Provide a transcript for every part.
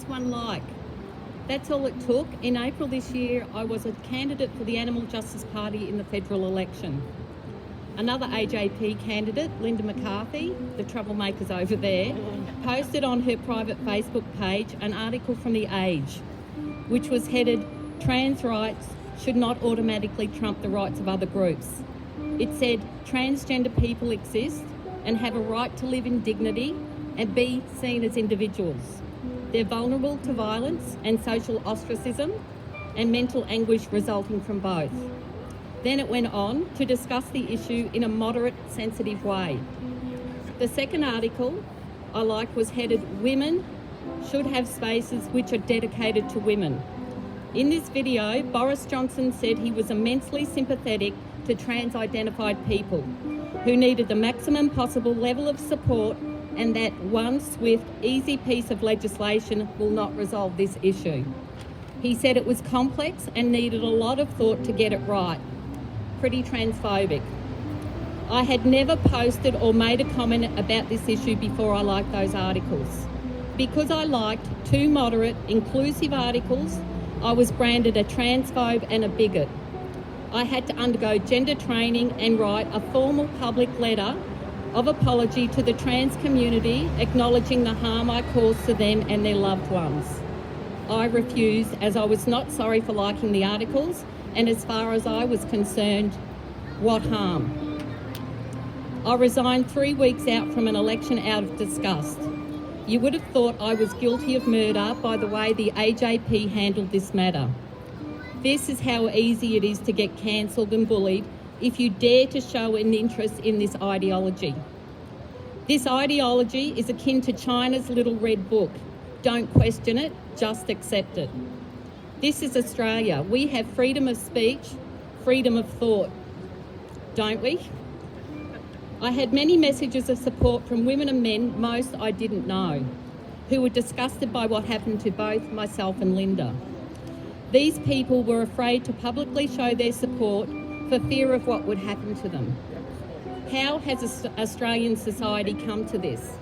just one like. That's all it took. In April this year, I was a candidate for the Animal Justice Party in the federal election. Another AJP candidate, Linda McCarthy, the troublemakers over there, posted on her private Facebook page an article from The Age, which was headed, "Trans rights should not automatically trump the rights of other groups." It said, transgender people exist and have a right to live in dignity and be seen as individuals. They're vulnerable to violence and social ostracism and mental anguish resulting from both. Then it went on to discuss the issue in a moderate, sensitive way. The second article I liked was headed, "Women should have spaces which are dedicated to women." In this video, Boris Johnson said he was immensely sympathetic to trans-identified people who needed the maximum possible level of support, and that one swift, easy piece of legislation will not resolve this issue. He said it was complex and needed a lot of thought to get it right. Pretty transphobic. I had never posted or made a comment about this issue before I liked those articles. Because I liked two moderate, inclusive articles, I was branded a transphobe and a bigot. I had to undergo gender training and write a formal public letter of apology to the trans community, acknowledging the harm I caused to them and their loved ones. I refused, as I was not sorry for liking the articles, and as far as I was concerned, what harm? I resigned 3 weeks out from an election out of disgust. You would have thought I was guilty of murder by the way the AJP handled this matter. This is how easy it is to get cancelled and bullied if you dare to show an interest in this ideology. This ideology is akin to China's little red book. Don't question it, just accept it. This is Australia. We have freedom of speech, freedom of thought, don't we? I had many messages of support from women and men, most I didn't know, who were disgusted by what happened to both myself and Linda. These people were afraid to publicly show their support for fear of what would happen to them. How has Australian society come to this?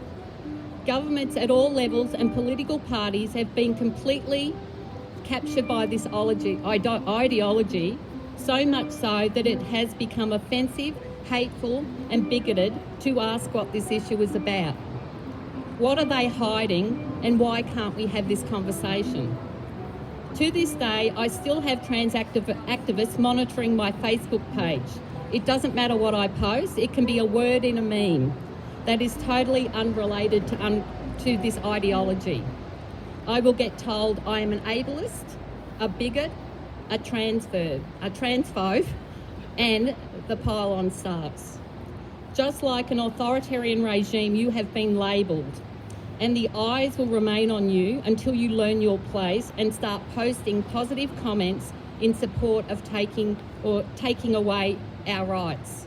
Governments at all levels and political parties have been completely captured by this ideology, so much so that it has become offensive, hateful and bigoted to ask what this issue is about. What are they hiding, and why can't we have this conversation? To this day, I still have trans activists monitoring my Facebook page. It doesn't matter what I post, it can be a word in a meme that is totally unrelated to this ideology. I will get told I am an ableist, a bigot, a transphobe, and the pile-on starts. Just like an authoritarian regime, you have been labelled, and the eyes will remain on you until you learn your place and start posting positive comments in support of taking away our rights.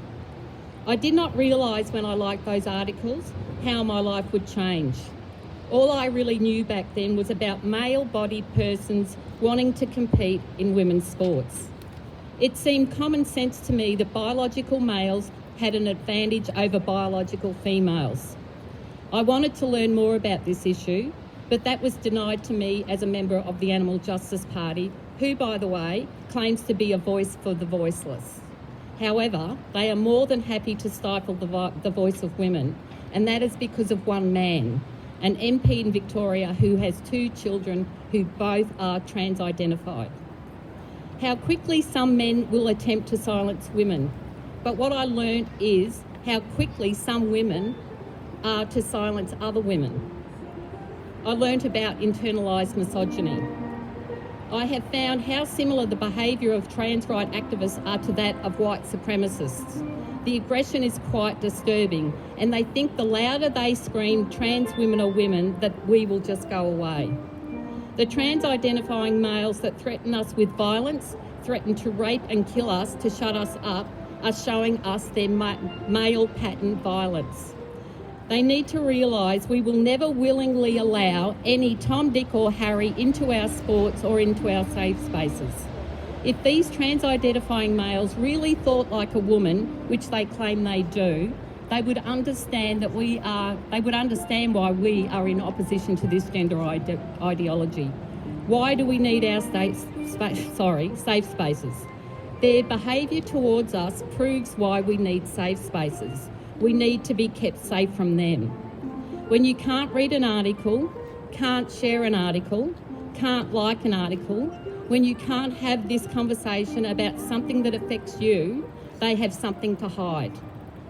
I did not realise when I liked those articles how my life would change. All I really knew back then was about male-bodied persons wanting to compete in women's sports. It seemed common sense to me that biological males had an advantage over biological females. I wanted to learn more about this issue, but that was denied to me as a member of the Animal Justice Party, who, by the way, claims to be a voice for the voiceless. However, they are more than happy to stifle the voice of women, and that is because of one man, an MP in Victoria who has 2 children who both are trans-identified. How quickly some men will attempt to silence women, but what I learned is how quickly some women are to silence other women. I learnt about internalised misogyny. I have found how similar the behaviour of trans right activists are to that of white supremacists. The aggression is quite disturbing, and they think the louder they scream trans women are women, that we will just go away. The trans-identifying males that threaten us with violence, threaten to rape and kill us to shut us up, are showing us their male pattern violence. They need to realise we will never willingly allow any Tom, Dick or Harry into our sports or into our safe spaces. If these trans-identifying males really thought like a woman, which they claim they do, they would understand that they would understand why we are in opposition to this gender ideology. Why do we need our safe spaces? Their behaviour towards us proves why we need safe spaces. We need to be kept safe from them. When you can't read an article, can't share an article, can't like an article, when you can't have this conversation about something that affects you, they have something to hide.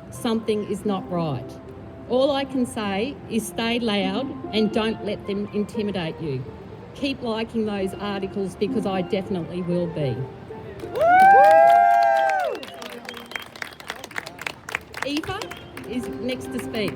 Something is not right. All I can say is stay loud and don't let them intimidate you. Keep liking those articles because I definitely will be. Eva is next to speak.